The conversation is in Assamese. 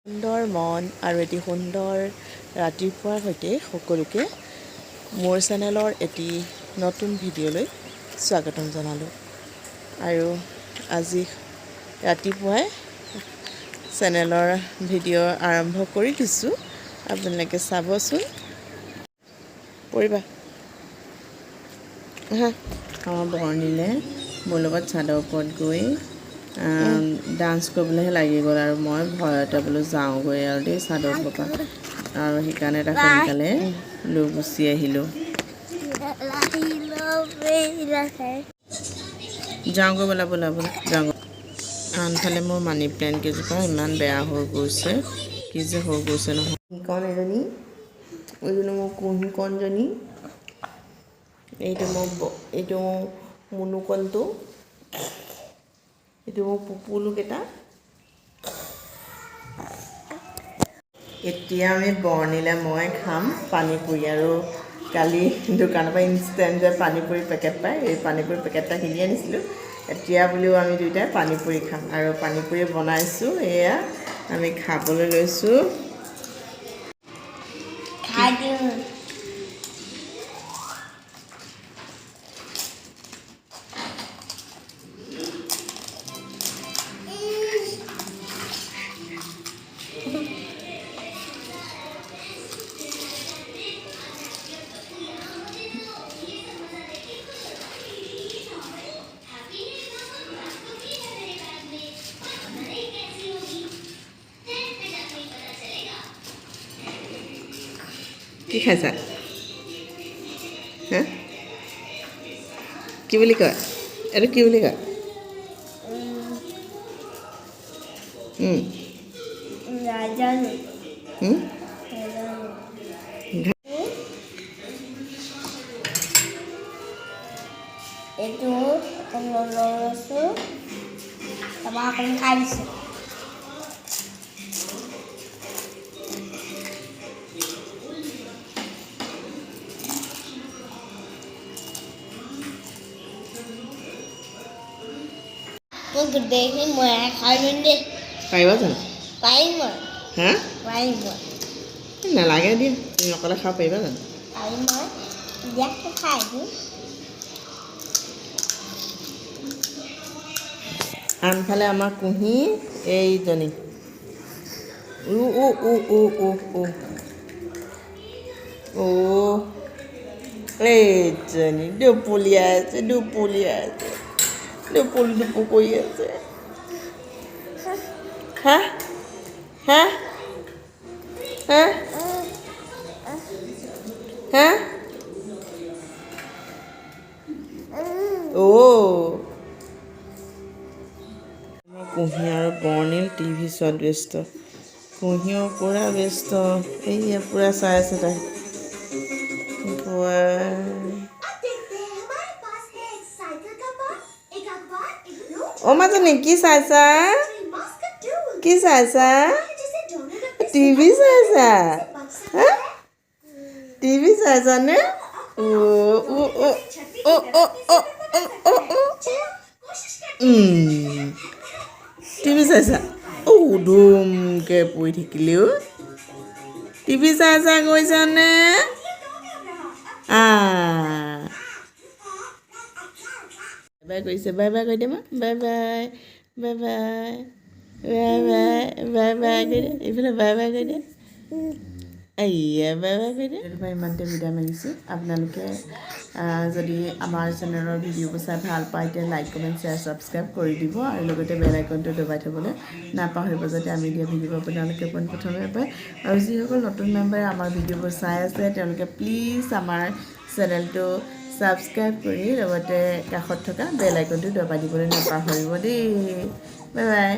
সুন্দৰ মন আৰু এটি সুন্দৰ ৰাতিপুৱাৰ সৈতে সকলোকে মোৰ চেনেলৰ এটি নতুন ভিডিঅ'লৈ স্বাগতম জনালোঁ। আৰু আজি ৰাতিপুৱাই চেনেলৰ ভিডিঅ' আৰম্ভ কৰি দিছোঁ, আপোনালোকে চাবচোন। পৰিবা আমাৰ বৰ্ণিলে মোৰ লগত চাদৰ ওপৰত গৈ ডান্স কৰিবলৈহে লাগি গ'ল আৰু মই ভয়তে বোলো যাওঁগৈ আৰু দেই চাদৰ ওপৰৰ পৰা, আৰু সেইকাৰণে তাক সোনকালে লৈ গুচি আহিলোঁ। যাওঁগৈ বোলা বোলা বোলা যাওঁগৈ। আনফালে মোৰ মানি প্লেণ্ট কেইজোপা ইমান বেয়া হৈ গৈছে, কি যে হৈ গৈছে নহয়। কণ এজনী মোৰ কুঁহি কণজনী, এইটো মোৰ মুনুকণটো, এইটো মোৰ পুপুলুকেইটা। এতিয়া আমি বৰ্ণিলে মই খাম পানীপুৰি, আৰু কালি দোকানৰ পৰা ইনষ্টেণ্ট যে পানীপুৰি পেকেট পায়, এই পানীপুৰি পেকেটটা কিনি আনিছিলোঁ। এতিয়া বুলিও আমি দুয়োটাই পানীপুৰি খাম, আৰু পানীপুৰি বনাইছোঁ। এয়া আমি খাবলৈ লৈছোঁ। কি খাইছা? হা, কি বুলি কয় এইটো? কি বুলি কয়? এইটো অকণ লৈছোঁ, তাৰপৰা অকণ খাই দিছোঁ। মই গোটেইখিনি ময়ে খাই দিম দেই। পাৰিবা জানো? পাৰিম মই। হা, পাৰিম মই। নালাগে দিয়া, তুমি অকলে খাব পাৰিবা জানো? পাৰিম মই, ইয়াকে খাই দিম। আনফালে আমাৰ কুঁহি এইজনী এইজনী দুপুলিয়াই আছে, দুপু কৰি আছে। হা হা হা হা কুঁহি আৰু বৰ্ণিল টিভি চোৱাত ব্যস্ত। কুঁহিও পূৰা ব্যস্ত, এইয়া পূৰা চাই আছে তাই। অ' মাজনী কি চাইছা? কি চাইছা? টিভি চাইছা? হা, টিভি চাইছানে? টিভি চাইছা? ধুমকৈ পৰি থাকিলেও টিভি চাইছা গৈছানে? বাই কৰিছে, বাই বাই কৰি দে মা, bye bye bye bye bye bye bye bye কৰি দে, এইফালে বাই বাই কৰি দে, এয়া বাই বাই কৰি দে। এইটোৰ ইমানতে বিদায় মাৰিছোঁ। আপোনালোকে যদি আমাৰ চেনেলৰ ভিডিঅ'বোৰ চাই ভাল পায়, এতিয়া লাইক কমেণ্ট শ্বেয়াৰ ছাবস্ক্ৰাইব কৰি দিব, আৰু লগতে বেল আইকনটো দবাই থ'বলৈ নাপাহৰিব, যাতে আমি দিয়া ভিডিঅ'বোৰ আপোনালোকে পোনপ্ৰথমে পায়। আৰু যিসকল নতুন মেম্বাৰে আমাৰ ভিডিঅ'বোৰ চাই আছে, তেওঁলোকে প্লিজ আমাৰ চেনেলটো ছাবস্ক্ৰাইব কৰি লগতে কাষত থকা বেল আইকনটো দবাই দিবলৈ নাপাহৰিব দেই। Bye bye.